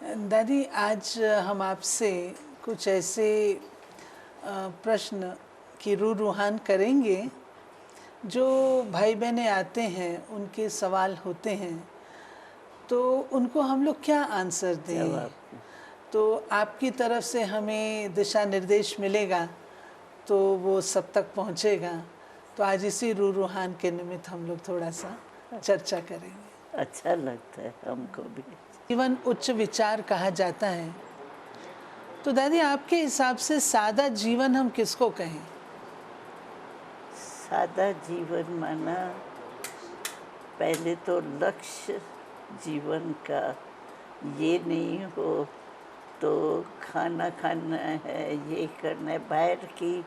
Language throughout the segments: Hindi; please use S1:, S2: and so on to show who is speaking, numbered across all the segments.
S1: दादी, आज हम आपसे कुछ ऐसे प्रश्न की रूहान करेंगे जो भाई बहनें आते हैं, उनके सवाल होते हैं, तो उनको हम लोग क्या आंसर दें।
S2: जवाब
S1: तो आपकी तरफ से हमें दिशा निर्देश मिलेगा तो वो सब तक पहुंचेगा। तो आज इसी रूहान के निमित्त हम लोग थोड़ा सा चर्चा करेंगे।
S2: अच्छा लगता है हमको भी।
S1: जीवन उच्च विचार कहा जाता है, तो दादी आपके हिसाब से सादा जीवन हम किसको कहें?
S2: सादा जीवन माना पहले तो लक्ष्य जीवन का ये नहीं हो तो खाना खाना है, ये करना है, बाहर की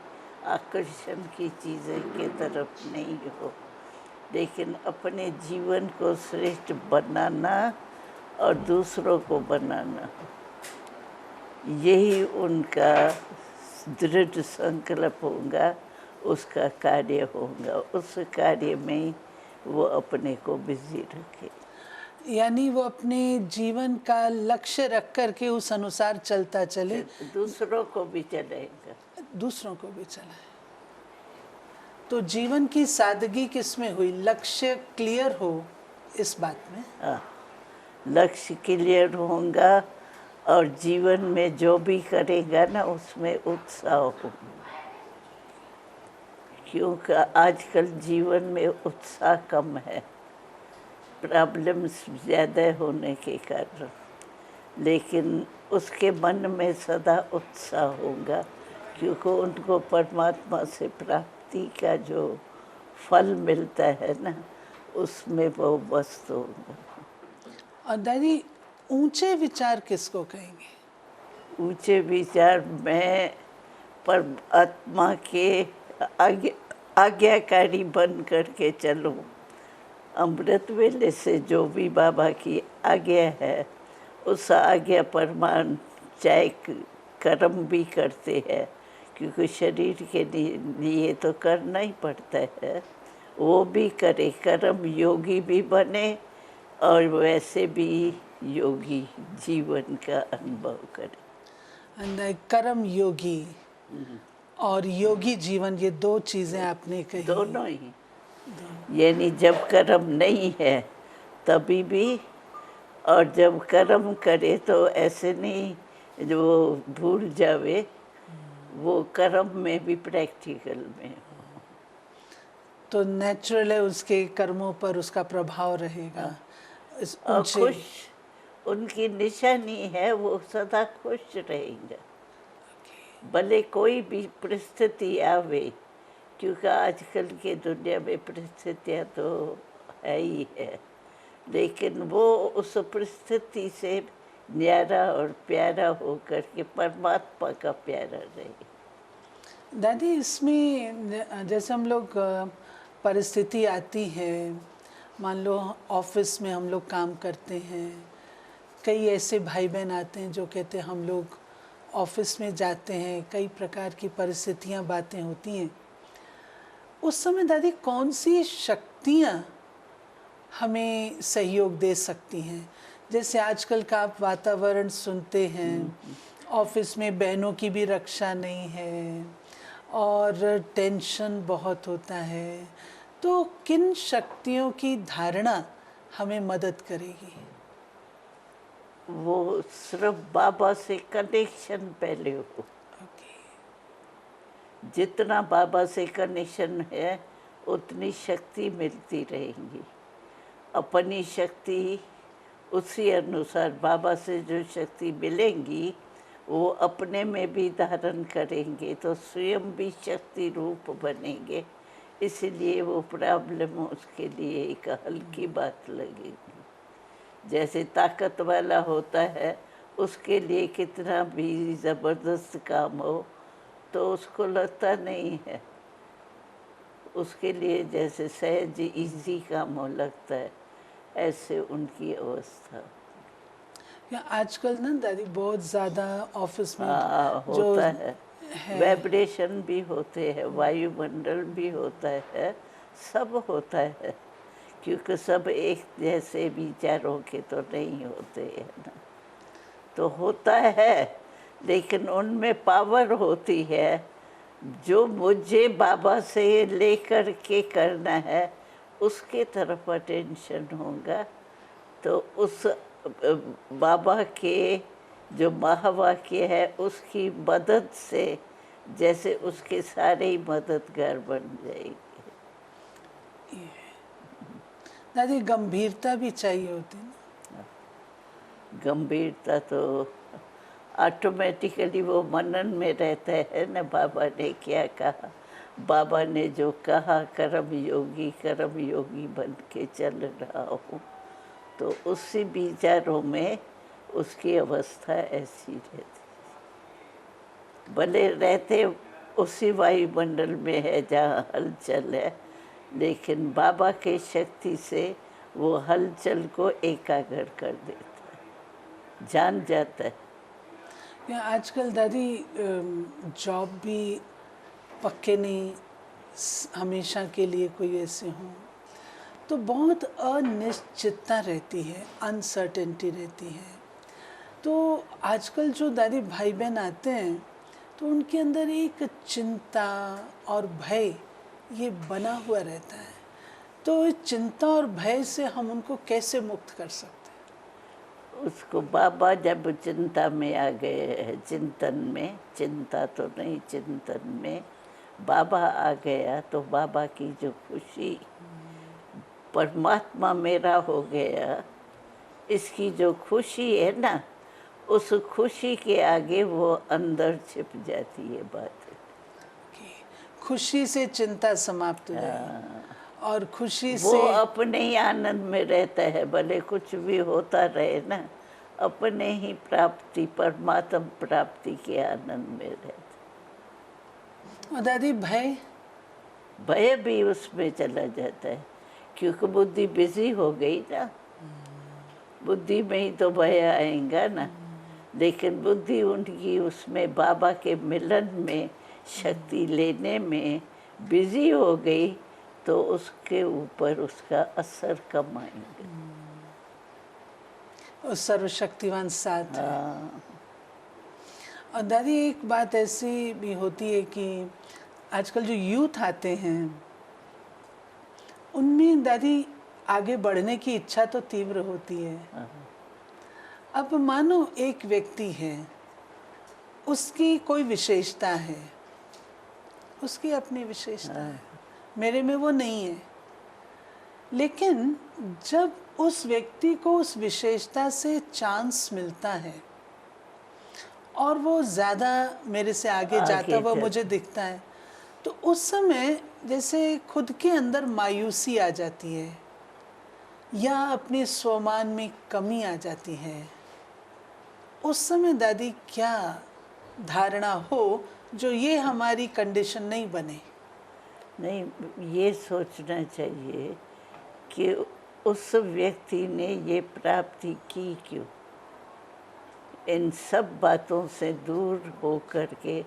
S2: आकर्षण की चीज़ें की तरफ नहीं हो, लेकिन अपने जीवन को श्रेष्ठ बनाना और दूसरों को बनाना, यही उनका दृढ़ संकल्प होगा, उसका कार्य होगा। उस कार्य में वो अपने को बिजी रखे,
S1: यानी वो अपने जीवन का लक्ष्य रख कर के उस अनुसार चलता चले,
S2: दूसरों को भी चलाएगा,
S1: दूसरों को भी चलाए। तो जीवन की सादगी किसमें हुई? लक्ष्य क्लियर हो इस बात में।
S2: हाँ, लक्ष्य क्लियर होगा और जीवन में जो भी करेगा ना उसमें उत्साह हो, क्योंकि आजकल जीवन में उत्साह कम है, प्रॉब्लम्स ज़्यादा होने के कारण, लेकिन उसके मन में सदा उत्साह होगा, क्योंकि उनको परमात्मा से प्राप्ति का जो फल मिलता है ना, उसमें वो मस्त होगा।
S1: और दादी, ऊंचे विचार किसको कहेंगे?
S2: ऊंचे विचार में परमात्मा के आज्ञाकारी बन करके चलो, अमृत वेले से जो भी बाबा की आज्ञा है उस आज्ञा प्रमाण चाहे कर्म भी करते हैं, क्योंकि शरीर के लिए तो करना ही पड़ता है, वो भी करे, कर्म योगी भी बने और वैसे भी योगी जीवन का अनुभव करे।
S1: कर्म योगी और योगी जीवन, ये दो चीजें आपने कही।
S2: दोनों ही, यानी जब कर्म नहीं है तभी भी, और जब कर्म करे तो ऐसे नहीं जो भूल जावे, वो कर्म में भी प्रैक्टिकल में।
S1: तो नेचुरल है, उसके कर्मों पर उसका प्रभाव रहेगा।
S2: और खुश उनकी निशानी है, वो सदा खुश रहेंगे भले कोई भी परिस्थिति आवे, क्योंकि आजकल के दुनिया में परिस्थितियाँ तो है ही है, लेकिन वो उस परिस्थिति से न्यारा और प्यारा होकर के परमात्मा का प्यारा रहे।
S1: दादी, इसमें जैसे हम लोग परिस्थिति आती है, मान लो ऑफिस में हम लोग काम करते हैं, कई ऐसे भाई बहन आते हैं जो कहते हैं हम लोग ऑफिस में जाते हैं, कई प्रकार की परिस्थितियां, बातें होती हैं। उस समय दादी कौन सी शक्तियां हमें सहयोग दे सकती हैं? जैसे आजकल का आप वातावरण सुनते हैं, ऑफिस में बहनों की भी रक्षा नहीं है और टेंशन बहुत होता है, तो किन शक्तियों की धारणा हमें मदद करेगी?
S2: वो सिर्फ बाबा से कनेक्शन पहले हो, जितना बाबा से कनेक्शन है उतनी शक्ति मिलती रहेगी। अपनी शक्ति उसी अनुसार बाबा से जो शक्ति मिलेंगी वो अपने में भी धारण करेंगे तो स्वयं भी शक्ति रूप बनेंगे, इसलिए वो प्रॉब्लम उसके लिए एक हल्की बात लगेगी। जैसे ताकत वाला होता है, उसके लिए कितना भी ज़बरदस्त काम हो तो उसको लगता नहीं है, उसके लिए जैसे सहज इजी काम हो लगता है, ऐसे उनकी अवस्था।
S1: या आजकल ना दादी बहुत ज़्यादा ऑफिस में जो
S2: होता है, वाइब्रेशन भी होते हैं, वायुमंडल भी होता है, सब होता है, क्योंकि सब एक जैसे विचारों के तो नहीं होते हैं ना। तो होता है, लेकिन उनमें पावर होती है। जो मुझे बाबा से लेकर के करना है, उसके तरफ अटेंशन होगा, तो उस बाबा के जो महावाक्य है उसकी मदद से जैसे उसके सारे ही मददगार बन जाएंगे।
S1: दादी गंभीरता भी चाहिए होती ना।
S2: गंभीरता तो ऑटोमेटिकली वो मनन में रहता है ना, बाबा ने क्या कहा, बाबा ने जो कहा, कर्म योगी बन के चल रहा हूँ, तो उसी विचारों में उसकी अवस्था ऐसी रहती, भले रहते उसी वायुमंडल में है जहाँ हलचल है, लेकिन बाबा के शक्ति से वो हलचल को एकाग्र कर देता है, जान जाता है।
S1: या आजकल दादी जॉब भी पक्के नहीं, हमेशा के लिए कोई ऐसे हों, तो बहुत अनिश्चितता रहती है, अनसर्टेनिटी रहती है। तो आजकल जो दादी भाई बहन आते हैं तो उनके अंदर एक चिंता और भय ये बना हुआ रहता है। तो इस चिंता और भय से हम उनको कैसे मुक्त कर सकते हैं?
S2: उसको बाबा जब चिंता में आ गए हैं, चिंतन में, चिंता तो नहीं, चिंतन में बाबा आ गया, तो बाबा की जो खुशी, परमात्मा मेरा हो गया, इसकी जो खुशी है ना, उस खुशी के आगे वो अंदर छिप जाती है बात।
S1: कि खुशी से चिंता समाप्त हो जाए और खुशी
S2: वो
S1: से
S2: अपने ही आनंद में रहता है, भले कुछ भी होता रहे ना, अपने ही प्राप्ति, परमात्म प्राप्ति के आनंद में रहता।
S1: और दादी
S2: भय भी उसमें चला जाता है, क्योंकि बुद्धि बिजी हो गई ना, बुद्धि में ही तो भय आएगा ना। लेकिन बुद्धि उनकी उसमें बाबा के मिलन में, शक्ति लेने में बिजी हो गई, तो उसके ऊपर उसका असर कम आएगा।
S1: और सर्वशक्तिवान साथ है।
S2: हाँ,
S1: और दादी एक बात ऐसी भी होती है कि आजकल जो यूथ आते हैं उनमें दादी आगे बढ़ने की इच्छा तो तीव्र होती है। अब मानो एक व्यक्ति है, उसकी कोई विशेषता है, उसकी अपनी विशेषता है, मेरे में वो नहीं है, लेकिन जब उस व्यक्ति को उस विशेषता से चांस मिलता है और वो ज़्यादा मेरे से आगे जाता हुआ मुझे दिखता है, तो उस समय जैसे खुद के अंदर मायूसी आ जाती है या अपने स्वमान में कमी आ जाती है। उस समय दादी क्या धारणा हो जो ये हमारी कंडीशन नहीं बने?
S2: नहीं, ये सोचना चाहिए कि उस व्यक्ति ने ये प्राप्ति की क्यों। इन सब बातों से दूर हो कर के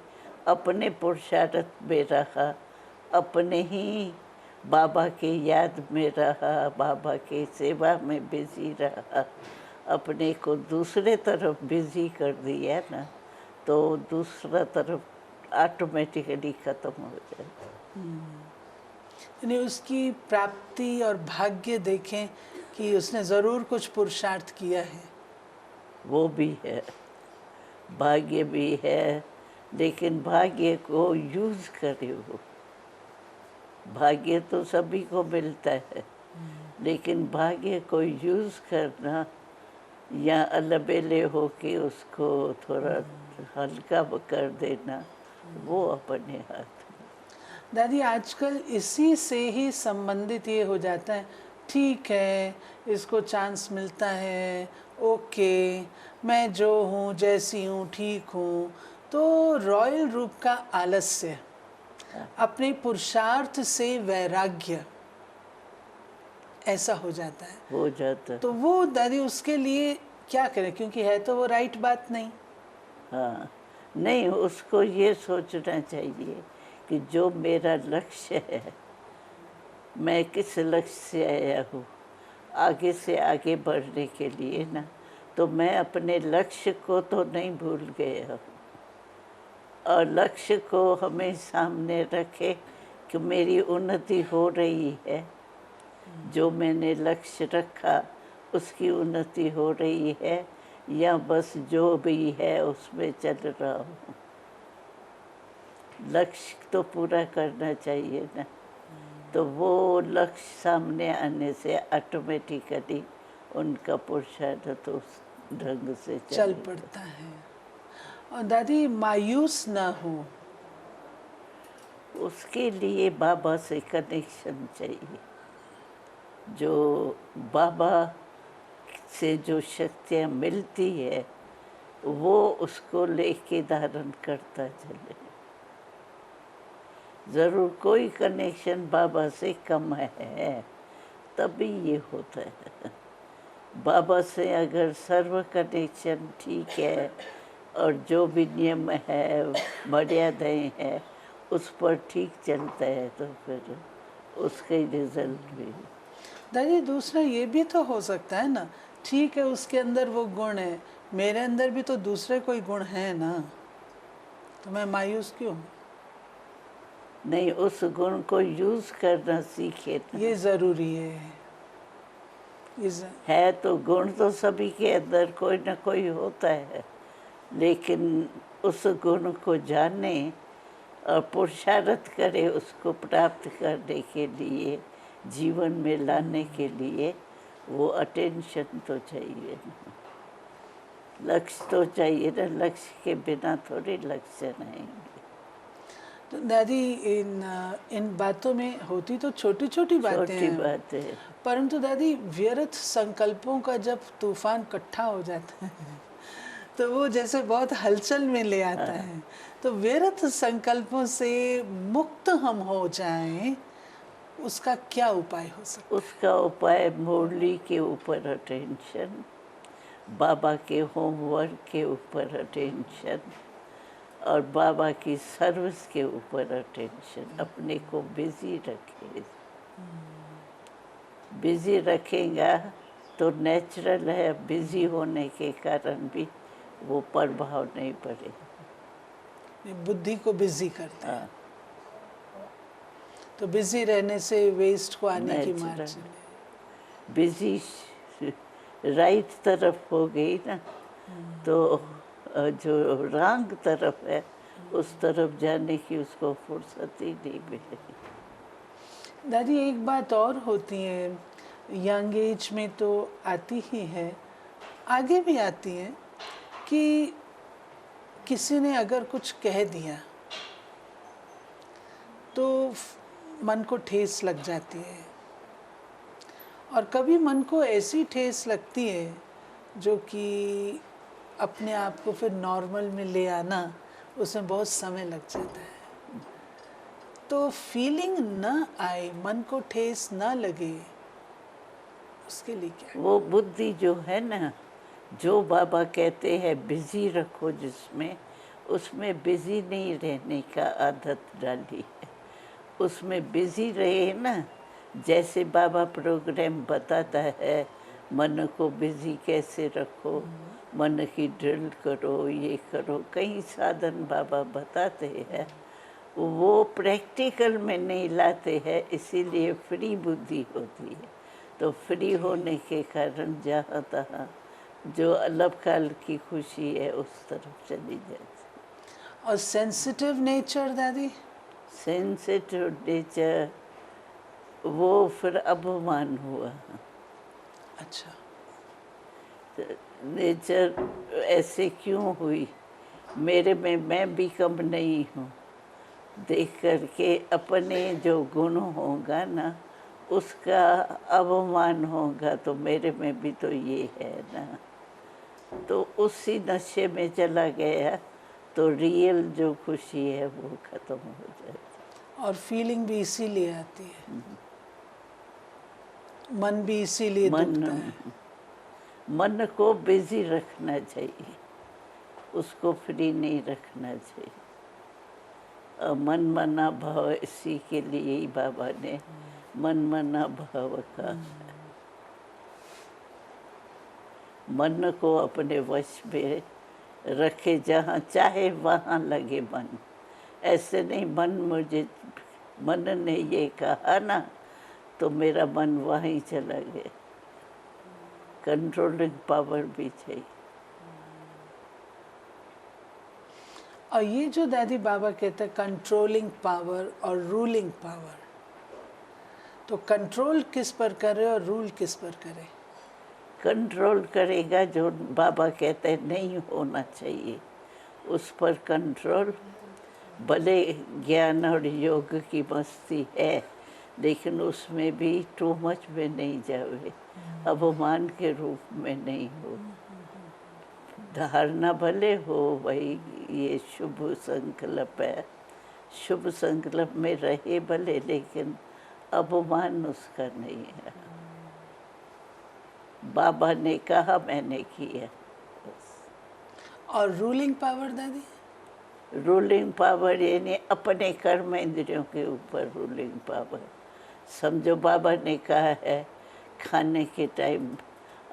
S2: अपने पुरुषार्थ में रहा, अपने ही बाबा के याद में रहा, बाबा के सेवा में बिजी रहा, अपने को दूसरे तरफ बिजी कर दिया ना, तो दूसरा तरफ ऑटोमेटिकली ख़त्म हो जाता।
S1: यानी उसकी प्राप्ति और भाग्य देखें कि उसने ज़रूर कुछ पुरुषार्थ किया है।
S2: वो भी है, भाग्य भी है, लेकिन भाग्य को यूज़ करे वो। भाग्य तो सभी को मिलता है, लेकिन भाग्य को यूज़ करना या अलबेले हो के उसको थोड़ा हल्का कर देना, वो अपने हाथ में।
S1: दादी आजकल इसी से ही संबंधित ये हो जाता है, ठीक है इसको चांस मिलता है, ओके मैं जो हूँ जैसी हूँ ठीक हूँ, तो रॉयल रूप का आलस्य, अपने पुरुषार्थ से वैराग्य, ऐसा हो जाता है।
S2: हो जाता है।
S1: तो वो दादी उसके लिए क्या करें, क्योंकि है तो वो राइट बात नहीं।
S2: हाँ, नहीं, उसको ये सोचना चाहिए कि जो मेरा लक्ष्य है, मैं किस लक्ष्य से आया हूँ, आगे से आगे बढ़ने के लिए ना, तो मैं अपने लक्ष्य को तो नहीं भूल गया, और लक्ष्य को हमें सामने रखे कि मेरी उन्नति हो रही है, जो मैंने लक्ष्य रखा उसकी उन्नति हो रही है, या बस जो भी है उसमें चल रहा हूँ। लक्ष्य तो पूरा करना चाहिए ना, तो वो लक्ष्य सामने आने से ऑटोमेटिकली उनका पुरुषार्थ उस ढंग से
S1: चल
S2: चलेगा।
S1: पड़ता है। और दादी मायूस ना हो,
S2: उसके लिए बाबा से कनेक्शन चाहिए। जो बाबा से जो शक्तियाँ मिलती है वो उसको लेके धारण करता चले। ज़रूर कोई कनेक्शन बाबा से कम है तभी ये होता है। बाबा से अगर सर्व कनेक्शन ठीक है और जो भी नियम है, मर्यादाएं हैं, उस पर ठीक चलता है तो फिर उसके रिजल्ट भी।
S1: दादी दूसरा ये भी तो हो सकता है ना, ठीक है उसके अंदर वो गुण है, मेरे अंदर भी तो दूसरे कोई गुण है ना, तो मैं मायूस क्यों?
S2: नहीं, उस गुण को यूज करना सीखे ना।
S1: ये ज़रूरी है।
S2: है तो गुण तो सभी के अंदर कोई ना कोई होता है, लेकिन उस गुण को जाने और पुरुषार्थ करे उसको प्राप्त करने के लिए, जीवन में लाने के लिए वो अटेंशन तो चाहिए ना, लक्ष्य तो चाहिए ना। लक्ष्य के बिना थोड़ी लक्ष्य आएंगे।
S1: तो दादी इन बातों में होती तो छोटी छोटी बातें
S2: छोटी
S1: हैं,
S2: बात है।
S1: परंतु दादी व्यर्थ संकल्पों का जब तूफान इकट्ठा हो जाता है तो वो जैसे बहुत हलचल में ले आता है। तो व्यर्थ संकल्पों से मुक्त हम हो जाएं, उसका क्या उपाय हो सकता
S2: उसका उपाय मुरली के ऊपर अटेंशन, बाबा के होमवर्क के ऊपर अटेंशन, और बाबा की सर्विस के ऊपर अटेंशन। अपने को बिजी रखे। बिजी रखेगा तो नेचुरल है, बिजी होने के कारण भी वो प्रभाव नहीं पड़ेगा।
S1: है? बुद्धि को बिजी करते हैं,
S2: हाँ,
S1: तो बिजी रहने से वेस्ट को आने की
S2: नेचुरल
S1: मार्जिन है।
S2: बिजी राइट तरफ हो गई ना, तो जो रॉन्ग तरफ है उस तरफ जाने की उसको फुर्सत ही नहीं मिलेगी।
S1: दादी एक बात और होती है, यंग एज में तो आती ही है, आगे भी आती है, कि किसी ने अगर कुछ कह दिया तो मन को ठेस लग जाती है, और कभी मन को ऐसी ठेस लगती है जो कि अपने आप को फिर नॉर्मल में ले आना उसमें बहुत समय लग जाता है। तो फीलिंग न आए, मन को ठेस ना लगे, उसके लिए क्या?
S2: वो बुद्धि जो है ना, जो बाबा कहते हैं बिजी रखो जिसमें, उसमें बिजी नहीं रहने का आदत डाली है। उसमें बिजी रहे ना, जैसे बाबा प्रोग्राम बताता है, मन को बिजी कैसे रखो, मन की ड्रिल करो, ये करो, कई साधन बाबा बताते हैं। वो प्रैक्टिकल में नहीं लाते हैं, इसीलिए फ्री बुद्धि होती है। तो फ्री होने के कारण जहाँ तहाँ जो अलपकाल की खुशी है उस तरफ चली जाती।
S1: और सेंसिटिव नेचर दादी?
S2: सेंसिटिव नेचर वो फिर अपमान हुआ।
S1: अच्छा,
S2: नेचर ऐसे क्यों हुई, मेरे में मैं भी कम नहीं हूँ, देख करके अपने जो गुण होगा ना उसका अवमान होगा, तो मेरे में भी तो ये है ना, तो उसी नशे में चला गया तो रियल जो खुशी है वो खत्म हो जाती।
S1: और फीलिंग भी इसीलिए आती है, मन भी इसीलिए दुखता है।
S2: मन को बिजी रखना चाहिए, उसको फ्री नहीं रखना चाहिए। मन मना भाव, इसी के लिए ही बाबा ने मन मना भाव का। मन को अपने वश में रखे, जहाँ चाहे वहाँ लगे मन। ऐसे नहीं मन ने ये कहा ना तो मेरा मन वहीं चला गया। कंट्रोलिंग पावर भी चाहिए।
S1: और ये जो दादी बाबा कहते हैं कंट्रोलिंग पावर और रूलिंग पावर, तो कंट्रोल किस पर करे और रूल किस पर करे?
S2: कंट्रोल करेगा जो बाबा कहते हैं नहीं होना चाहिए, उस पर कंट्रोल। भले ज्ञान और योग की मस्ती है, लेकिन उसमें भी टू मच में नहीं जावे, अवमान के रूप में नहीं हो। धारणा भले हो भाई ये शुभ संकल्प है, शुभ संकल्प में रहे भले, लेकिन अपमान उसका नहीं है। बाबा ने कहा मैंने किया।
S1: और रूलिंग पावर दादी?
S2: रूलिंग पावर यानी अपने कर्म इंद्रियों के ऊपर रूलिंग पावर। समझो बाबा ने कहा है खाने के टाइम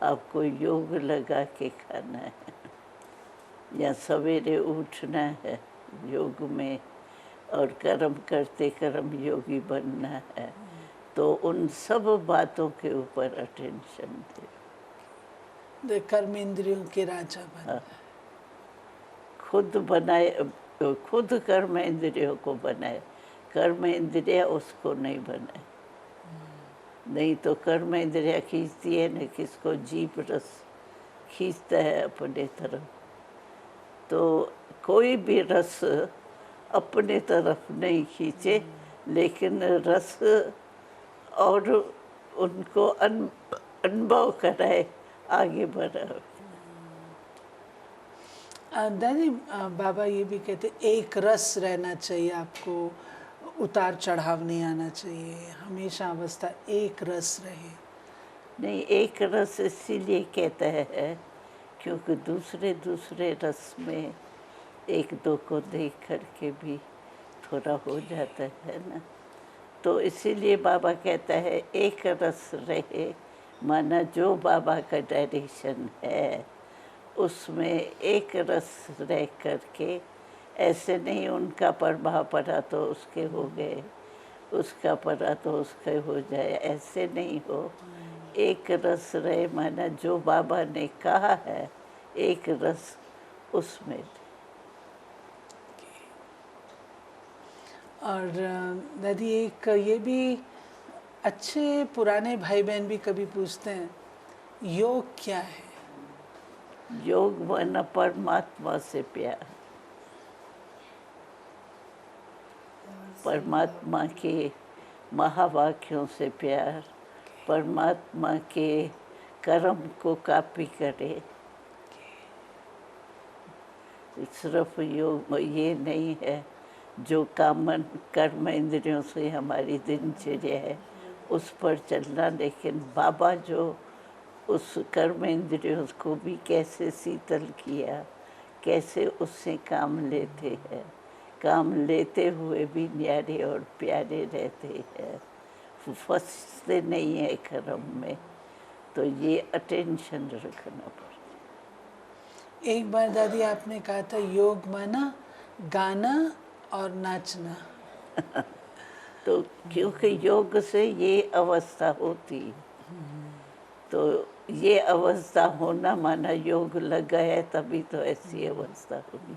S2: आपको योग लगा के खाना है, या सवेरे उठना है योग में, और कर्म करते कर्म योगी बनना है, तो उन सब बातों के ऊपर अटेंशन दे।
S1: कर्म इंद्रियों के राजा बन।
S2: खुद बनाए, खुद कर्म इंद्रियों को बनाए, कर्म इंद्रिया उसको नहीं बनाए। नहीं तो कर्म इंद्रिया खींचती है न किसको, जीभ रस खींचता है अपने तरफ। तो कोई भी रस अपने तरफ नहीं खींचे, लेकिन रस और उनको अनुभव कराए, आगे बढ़ाए।
S1: दादी बाबा ये भी कहते एक रस रहना चाहिए आपको, उतार चढ़ाव नहीं आना चाहिए, हमेशा अवस्था एक रस रहे।
S2: नहीं, एक रस इसीलिए कहता है क्योंकि दूसरे दूसरे रस में एक दो को देख करके भी थोड़ा हो जाता है ना। तो इसीलिए बाबा कहता है एक रस रहे, माना जो बाबा का डायरेक्शन है उसमें एक रस रह करके, ऐसे नहीं उनका प्रभाव पड़ा तो उसके हो गए, उसका पड़ा तो उसके हो जाए, ऐसे नहीं हो। एक रस रहे, माना जो बाबा ने कहा है एक रस उसमें।
S1: और दादी एक ये भी अच्छे पुराने भाई बहन भी कभी पूछते हैं योग क्या है?
S2: योग माना परमात्मा से प्यार, परमात्मा के महावाक्यों से प्यार, परमात्मा के कर्म को कॉपी करे। सिर्फ योग ये नहीं है जो कामन कर्म इंद्रियों से हमारी दिनचर्या है उस पर चलना, लेकिन बाबा जो उस कर्म इंद्रियों को भी कैसे शीतल किया, कैसे उससे काम लेते हैं, काम लेते हुए भी न्यारे और प्यारे रहते हैं, फंसते नहीं है कर्म में। तो ये अटेंशन रखना पड़ता।
S1: एक बार दादी आपने कहा था योग माना गाना और नाचना।
S2: तो क्योंकि योग से ये अवस्था होती, तो ये अवस्था होना माना योग लगा है, तभी तो ऐसी अवस्था होगी।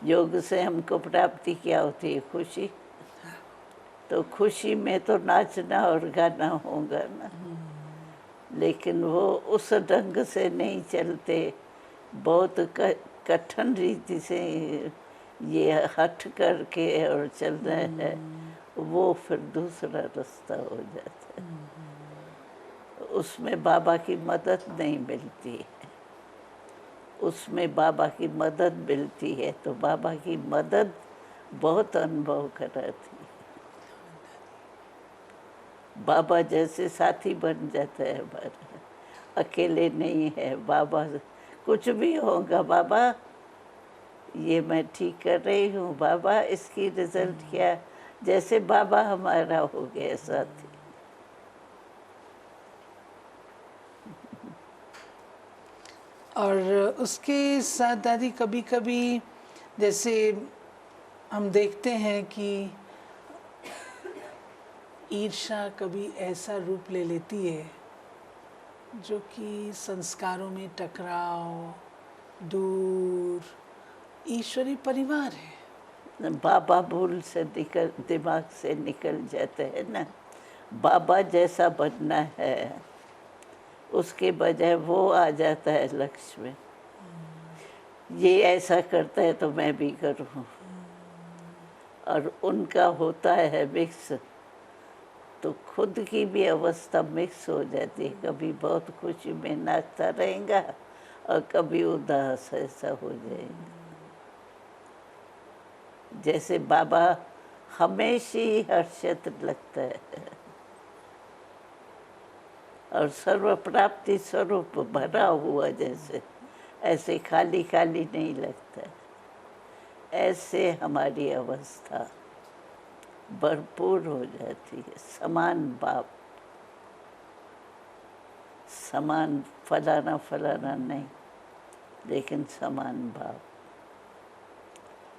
S2: योग से हमको प्राप्ति क्या होती है? खुशी। तो खुशी में तो नाचना और गाना होगा ना, लेकिन वो उस ढंग से नहीं चलते, बहुत कठिन रीति से ये हट करके और चल रहे हैं, वो फिर दूसरा रास्ता हो जाता है। उसमें बाबा की मदद नहीं मिलती है, उसमें बाबा की मदद मिलती है, तो बाबा की मदद बहुत अनुभव कराती है। बाबा जैसे साथी बन जाता है हमारा, अकेले नहीं है बाबा। कुछ भी होगा बाबा, ये मैं ठीक कर रही हूँ बाबा, इसकी रिजल्ट क्या, जैसे बाबा हमारा हो गया साथी।
S1: और उसके साथ दादी कभी कभी जैसे हम देखते हैं कि ईर्ष्या कभी ऐसा रूप ले लेती है जो कि संस्कारों में टकराव, दूर, ईश्वरीय परिवार है।
S2: बाबा भूल से निकल दिमाग से निकल जाते हैं ना। बाबा जैसा बनना है, उसके बजाय वो आ जाता है लक्ष्य में। ये ऐसा करता है तो मैं भी करूँ, और उनका होता है मिक्स, तो खुद की भी अवस्था मिक्स हो जाती है। कभी बहुत खुशी में नाचता रहेगा और कभी उदास ऐसा हो जाएगा। जैसे बाबा हमेशा ही हर्षित लगता है और सर्व प्राप्ति स्वरूप भरा हुआ, जैसे ऐसे खाली खाली नहीं लगता है। ऐसे हमारी अवस्था भरपूर हो जाती है। समान भाव, समान फलाना फलाना नहीं, लेकिन समान भाव।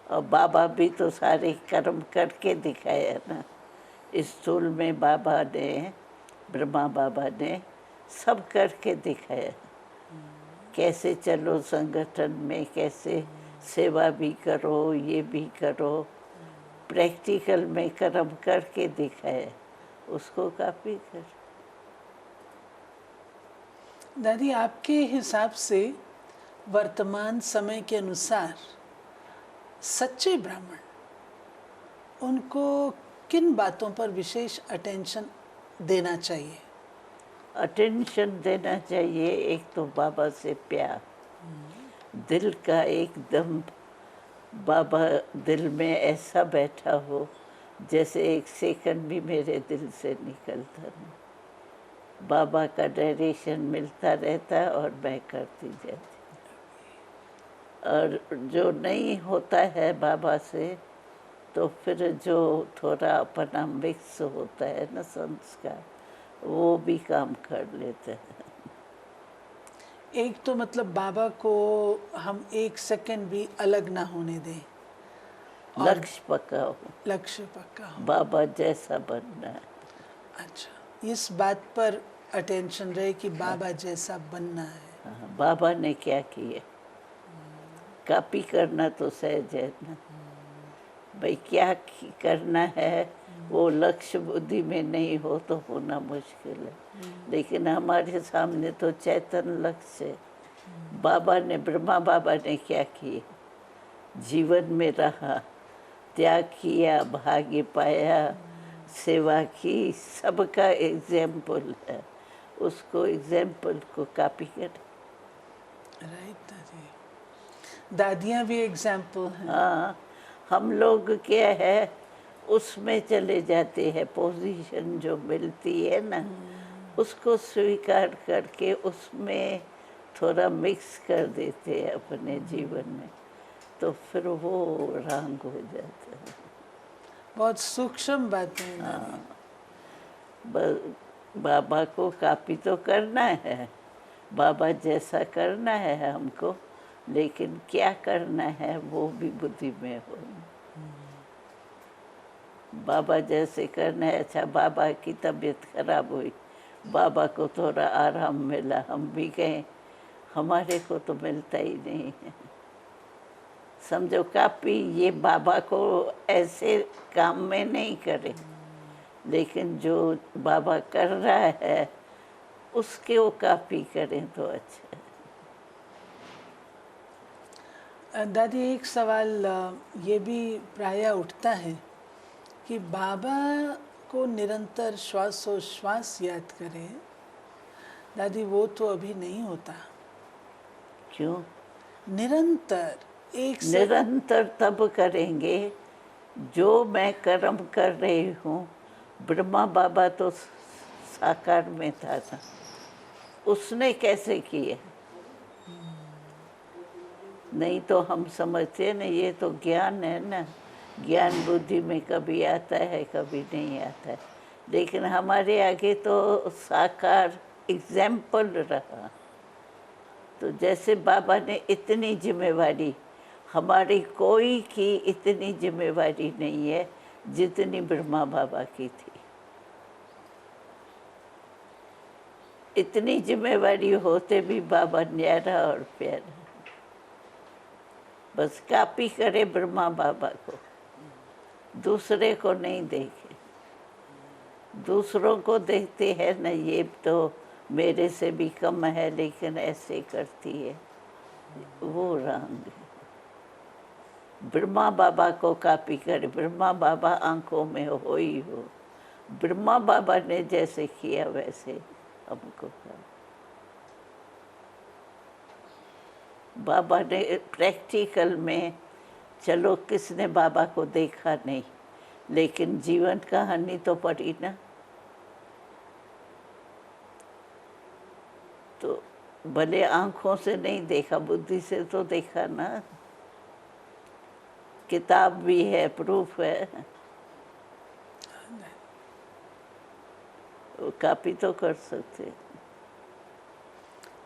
S2: और बाबा भी तो सारे कर्म करके दिखाया ना। इस स्थूल में बाबा ने, ब्रह्मा बाबा ने सब करके दिखाया। कैसे चलो संगठन में, कैसे सेवा भी करो, ये भी करो, प्रैक्टिकल में कर्म करके दिखाया। उसको कॉपी कर।
S1: दादी, आपके हिसाब से वर्तमान समय के अनुसार सच्चे ब्राह्मण उनको किन बातों पर विशेष अटेंशन देना चाहिए?
S2: अटेंशन देना चाहिए। एक तो बाबा से प्यार, दिल का एकदम बाबा दिल में ऐसा बैठा हो जैसे एक सेकंड भी मेरे दिल से निकलता नहीं। बाबा का डायरेक्शन मिलता रहता है और मैं करती जाती। और जो नहीं होता है बाबा से, तो फिर जो थोड़ा अपना मिक्स होता है ना संस्कार, वो भी काम कर लेते हैं।
S1: एक तो मतलब बाबा को हम एक सेकंड भी अलग ना होने दें, और
S2: लक्ष्य पक्का हो,
S1: लक्ष्य पक्का हो।
S2: बाबा जैसा बनना है।
S1: अच्छा, इस बात पर अटेंशन रहे कि बाबा जैसा बनना है।
S2: हाँ, बाबा ने क्या किया, कॉपी करना तो सहज है ना। भाई क्या करना है, वो लक्ष्य बुद्धि में नहीं हो तो होना मुश्किल है। लेकिन हमारे सामने तो चैतन्य लक्ष्य है। बाबा ने, ब्रह्मा बाबा ने क्या किया, जीवन में रहा, त्याग किया, भाग्य पाया, सेवा की, सबका एग्जाम्पल है। उसको एग्जाम्पल को कॉपी कर।
S1: राइट दादी, दादियाँ भी एग्जाम्पल हैं।
S2: हाँ, हम लोग क्या है, उसमें चले जाते हैं। पोजीशन जो मिलती है ना, उसको स्वीकार करके उसमें थोड़ा मिक्स कर देते हैं अपने जीवन में, तो फिर वो रंग हो जाता है।
S1: बहुत सूक्ष्म बातें हैं दादी।
S2: बाबा को कॉपी तो करना है, बाबा जैसा करना है हमको, लेकिन क्या करना है वो भी बुद्धि में हो। बाबा जैसे करना है। अच्छा, बाबा की तबीयत खराब हुई, बाबा को थोड़ा आराम मिला, हम भी गए, हमारे को तो मिलता ही नहीं है। समझो कॉपी, ये बाबा को ऐसे काम में नहीं करे, लेकिन जो बाबा कर रहा है उसके वो कॉपी करें तो अच्छा है।
S1: दादी, एक सवाल ये भी प्रायः उठता है कि बाबा को निरंतर श्वासोश्वास याद करें। दादी, वो तो अभी नहीं होता।
S2: क्यों?
S1: निरंतर
S2: निरंतर तब करेंगे जो मैं कर्म कर रही हूँ। ब्रह्मा बाबा तो साकार में था ना, उसने कैसे किया? नहीं तो हम समझते हैं ना, ये तो ज्ञान है ना, ज्ञान बुद्धि में कभी आता है कभी नहीं आता है। लेकिन हमारे आगे तो साकार एग्जाम्पल रहा। तो जैसे बाबा ने इतनी जिम्मेवारी, हमारी कोई की इतनी जिम्मेवारी नहीं है जितनी ब्रह्मा बाबा की थी। इतनी जिम्मेवारी होते भी बाबा न्यारा और प्यारा, बस कॉपी करे ब्रह्मा बाबा को, दूसरे को नहीं देखे। दूसरों को देखते हैं न, ये तो मेरे से भी कम है लेकिन ऐसे करती है, वो रंग है। ब्रह्मा बाबा को कॉपी करे, ब्रह्मा बाबा आंखों में हो ही हो, ब्रह्मा बाबा ने जैसे किया वैसे हमको करो। बाबा ने प्रैक्टिकल में, चलो किसने बाबा को देखा नहीं, लेकिन जीवन कहानी तो पढ़ी ना, तो भले आंखों से नहीं देखा, बुद्धि से तो देखा ना। किताब भी है, प्रूफ है, वो कॉपी तो कर सकते हैं।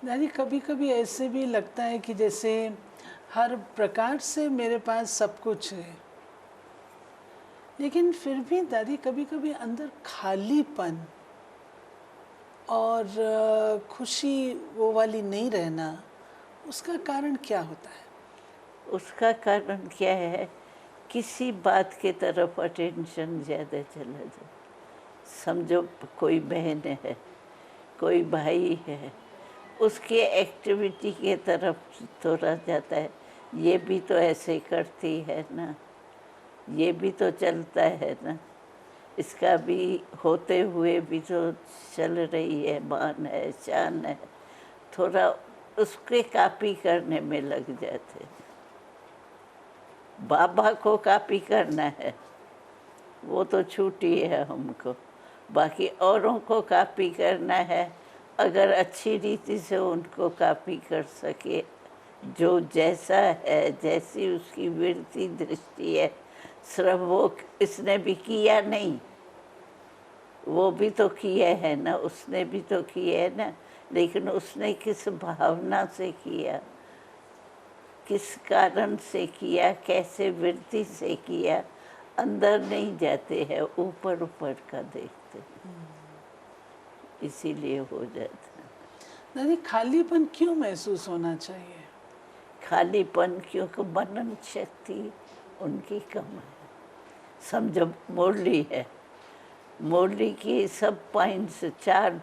S1: दादी कभी कभी ऐसे भी लगता है कि जैसे हर प्रकार से मेरे पास सब कुछ है, लेकिन फिर भी दादी कभी कभी अंदर खालीपन और खुशी वो वाली नहीं रहना, उसका कारण क्या होता है?
S2: उसका कारण क्या है, किसी बात के तरफ अटेंशन ज़्यादा चला जाए। समझो कोई बहन है, कोई भाई है, उसके एक्टिविटी के तरफ थोड़ा जाता है, ये भी तो ऐसे करती है ना, ये भी तो चलता है ना, इसका भी होते हुए भी तो चल रही है, मान है, शान है, थोड़ा उसके कॉपी करने में लग जाते हैं। बाबा को कॉपी करना है वो तो छूटी है हमको, बाकी औरों को कॉपी करना है, अगर अच्छी रीति से उनको कॉपी कर सके, जो जैसा है, जैसी उसकी वृत्ति दृष्टि है, सिर्फ वो इसने भी किया नहीं, वो भी तो किया है ना, उसने भी तो किया है ना, लेकिन उसने किस भावना से किया, किस कारण से किया, कैसे वृत्ति से किया, अंदर नहीं जाते हैं, ऊपर ऊपर का देखते हैं, इसीलिए हो जाता है।
S1: दादी खालीपन क्यों महसूस होना चाहिए?
S2: खालीपन क्योंकि मनन शक्ति उनकी कम है। समझो मुरली है, मुरली की सब पॉइंट्स 4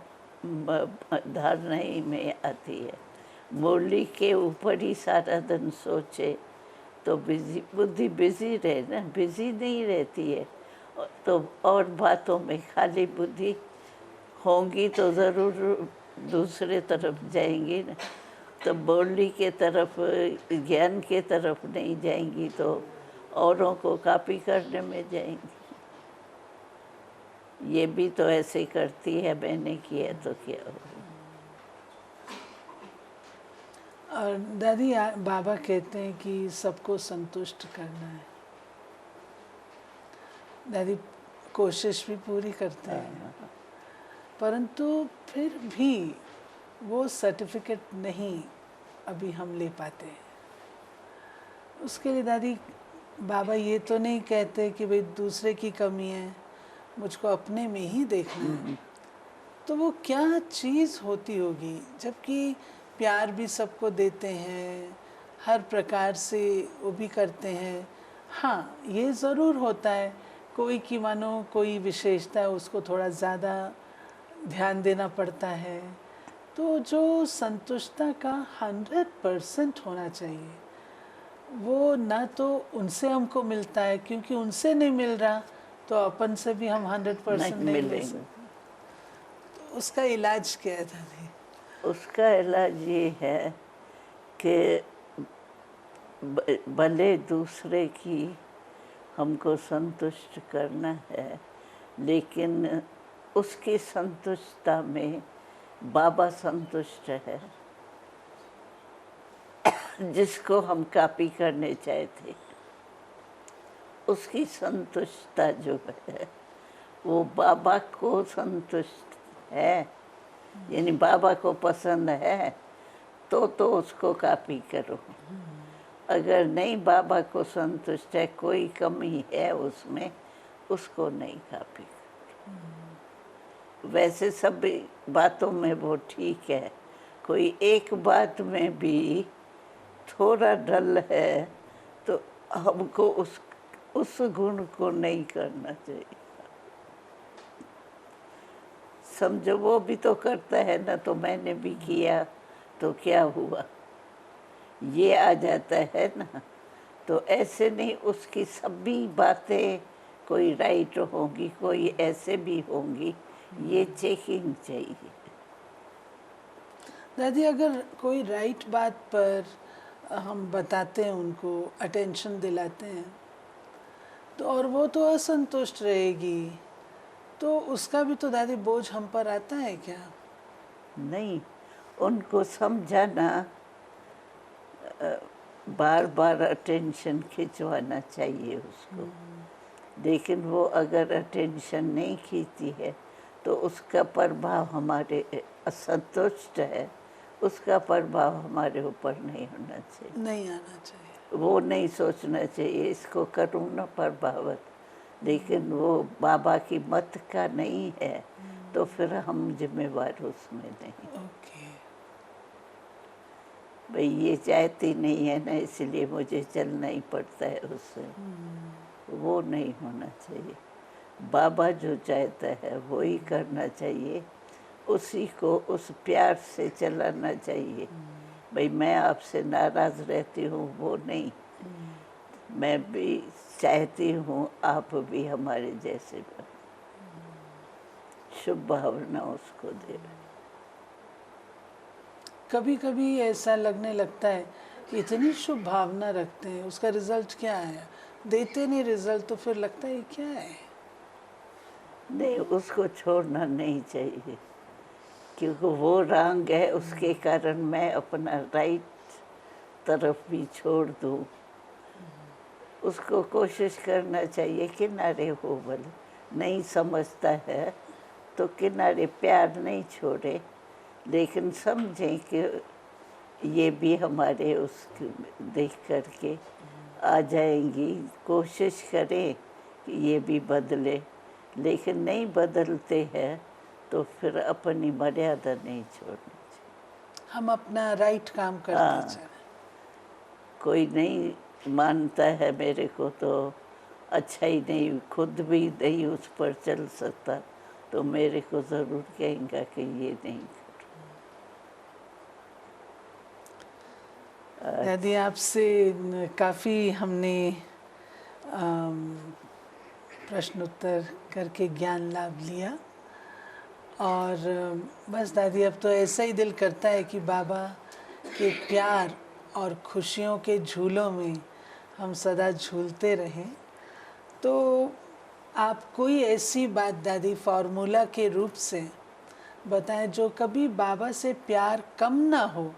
S2: धारणाएं में आती है। मुरली के ऊपर ही सारा दिन सोचे तो बिजी, बुद्धि बिजी रहे ना, बिजी नहीं रहती है, तो और बातों में खाली बुद्धि होंगी तो ज़रूर दूसरे तरफ जाएंगी ना, तो मुरली के तरफ, ज्ञान के तरफ नहीं जाएंगी तो औरों को कॉपी करने में जाएंगी। ये भी तो ऐसे करती है, मैंने किया तो क्या हो।
S1: और दादी बाबा कहते हैं कि सबको संतुष्ट करना है, दादी कोशिश भी पूरी करते हैं, परंतु फिर भी वो सर्टिफिकेट नहीं अभी हम ले पाते हैं। उसके लिए दादी बाबा ये तो नहीं कहते कि भाई दूसरे की कमी है, मुझको अपने में ही देखना है। तो वो क्या चीज़ होती होगी, जबकि प्यार भी सबको देते हैं, हर प्रकार से वो भी करते हैं। हाँ, ये ज़रूर होता है कोई की मानो कोई विशेषता है, उसको थोड़ा ज़्यादा ध्यान देना पड़ता है। तो जो संतुष्टता का 100% होना चाहिए, वो ना तो उनसे हमको मिलता है, क्योंकि उनसे नहीं मिल रहा तो अपन से भी हम 100% नहीं मिल
S2: मिलेंगे।
S1: सकते। तो उसका इलाज क्या है दादी?
S2: उसका इलाज ये है कि भले दूसरे की हमको संतुष्ट करना है, लेकिन उसकी संतुष्टता में बाबा संतुष्ट है, जिसको हम कॉपी करने चाहते, उसकी संतुष्टता जो है वो बाबा को संतुष्ट है, यानी बाबा को पसंद है, तो उसको कॉपी करो। अगर नहीं बाबा को संतुष्ट है, कोई कमी है उसमें, उसको नहीं कॉपी करो। वैसे सब बातों में वो ठीक है, कोई एक बात में भी थोड़ा डल है तो हमको उस गुण को नहीं करना चाहिए। समझो वो भी तो करता है ना, तो मैंने भी किया तो क्या हुआ, ये आ जाता है ना। तो ऐसे नहीं, उसकी सभी बातें कोई राइट होंगी, कोई ऐसे भी होंगी, ये चेकिंग चाहिए।
S1: दादी अगर कोई राइट बात पर हम बताते हैं, उनको अटेंशन दिलाते हैं, तो और वो तो असंतुष्ट रहेगी, तो उसका भी तो दादी बोझ हम पर आता है क्या?
S2: नहीं, उनको समझाना, बार बार अटेंशन खिंचवाना चाहिए उसको। लेकिन वो अगर अटेंशन नहीं खींचती है तो उसका प्रभाव हमारे, असंतुष्ट है, उसका प्रभाव हमारे ऊपर नहीं होना चाहिए।
S1: नहीं आना चाहिए।
S2: वो नहीं सोचना चाहिए इसको करूँ ना प्रभावित, लेकिन वो बाबा की मत का नहीं है, तो फिर हम जिम्मेवार उसमें नहीं।
S1: ओके।
S2: भाई ये चाहती नहीं है ना, इसलिए मुझे चलना ही पड़ता है उससे, वो नहीं होना चाहिए। बाबा जो चाहता है वो ही करना चाहिए, उसी को उस प्यार से चलाना चाहिए। भाई मैं आपसे नाराज़ रहती हूँ वो नहीं, मैं भी चाहती हूँ आप भी हमारे जैसे बनो। शुभ भावना उसको दे।
S1: कभी कभी ऐसा लगने लगता है कि इतनी शुभ भावना रखते हैं, उसका रिजल्ट क्या आया, देते नहीं रिजल्ट, तो फिर लगता है ये क्या है।
S2: नहीं, उसको छोड़ना नहीं चाहिए, क्योंकि वो रंग है, उसके कारण मैं अपना राइट तरफ भी छोड़ दूँ। उसको कोशिश करना चाहिए किनारे हो, भले नहीं समझता है तो किनारे, प्यार नहीं छोड़े, लेकिन समझें कि ये भी हमारे उस देख करके आ जाएंगी। कोशिश करें कि ये भी बदले, लेकिन नहीं बदलते हैं तो फिर अपनी मर्यादा नहीं छोड़नी चाहिए।
S1: हम अपना राइट काम करते
S2: हाँ,
S1: चले।
S2: कोई नहीं मानता है मेरे को तो अच्छा ही नहीं, खुद भी नहीं उस पर चल सकता, तो मेरे को ज़रूर कहेंगे कि ये नहीं करो।
S1: दादी आपसे काफ़ी हमने प्रश्न उत्तर करके ज्ञान लाभ लिया, और बस दादी अब तो ऐसा ही दिल करता है कि बाबा के प्यार और खुशियों के झूलों में हम सदा झूलते रहें। तो आप कोई ऐसी बात दादी फार्मूला के रूप से बताएं जो कभी बाबा से प्यार कम ना हो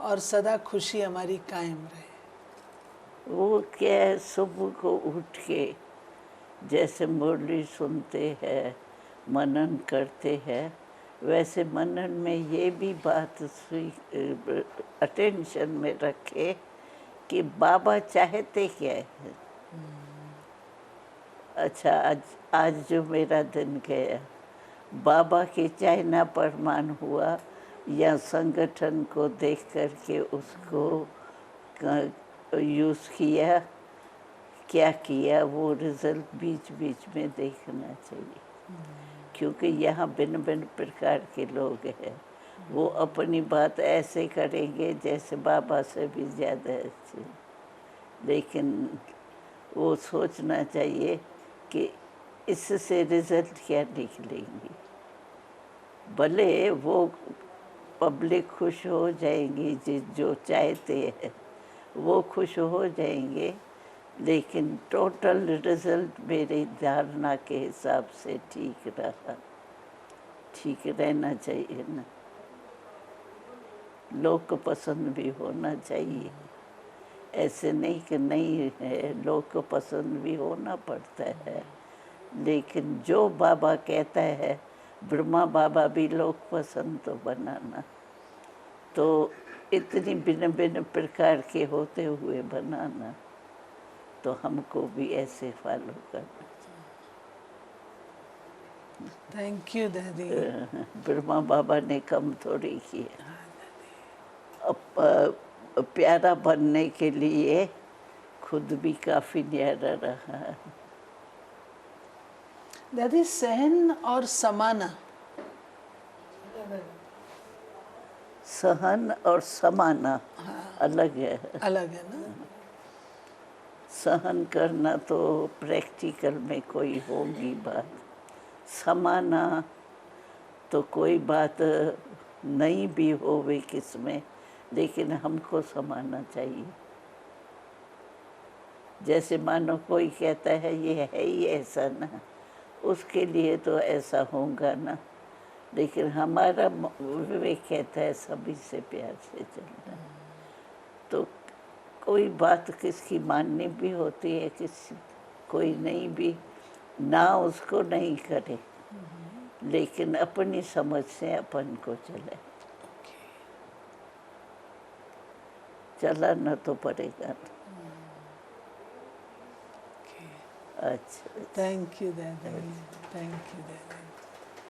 S1: और सदा खुशी हमारी कायम रहे।
S2: वो क्या है, सुबह को उठ के जैसे मुरली सुनते हैं, मनन करते हैं, वैसे मनन में ये भी बात अटेंशन में रखे कि बाबा चाहते क्या है। अच्छा, आज जो मेरा दिन गया, बाबा के चाहना प्रमाण हुआ या संगठन को देख करके उसको यूज़ किया, क्या किया, वो रिज़ल्ट बीच बीच में देखना चाहिए। क्योंकि यहाँ भिन्न भिन्न प्रकार के लोग हैं, वो अपनी बात ऐसे करेंगे जैसे बाबा से भी ज़्यादा अच्छे, लेकिन वो सोचना चाहिए कि इससे रिज़ल्ट क्या निकलेंगे। भले वो पब्लिक खुश हो जाएंगी, जो चाहते हैं वो खुश हो जाएंगे, लेकिन टोटल रिज़ल्ट मेरी धारणा के हिसाब से ठीक रहा, ठीक रहना चाहिए ना। लोग को पसंद भी होना चाहिए, ऐसे नहीं कि नहीं है, लोग को पसंद भी होना पड़ता है, लेकिन जो बाबा कहता है, ब्रह्मा बाबा भी लोग पसंद तो बनाना, तो इतनी भिन्न भिन्न प्रकार के होते हुए बनाना, तो हमको भी ऐसे फॉलो करना।
S1: थैंक यू दादी।
S2: ब्रह्मा बाबा ने कम थोड़ी किया। प्यारा बनने के लिए खुद भी काफ़ी न्यारा रहा।
S1: दादी सहन और समाना,
S2: सहन और समाना अलग है।
S1: अलग है ना?
S2: सहन करना तो प्रैक्टिकल में कोई होगी बात, समाना तो कोई बात नहीं भी होवे किसमें, लेकिन हमको समाना चाहिए। जैसे मानो कोई कहता है ये है ही ऐसा ना, उसके लिए तो ऐसा होगा ना, लेकिन हमारा विवेक कहता है सभी से प्यार से चलना। तो कोई बात किसकी माननी भी होती है, किसी कोई नहीं भी, ना उसको नहीं करे, लेकिन अपनी समझ से अपन को चले। चलाना तो पड़ेगा। अच्छा,
S1: थैंक यू दादी, थैंक यू दादी।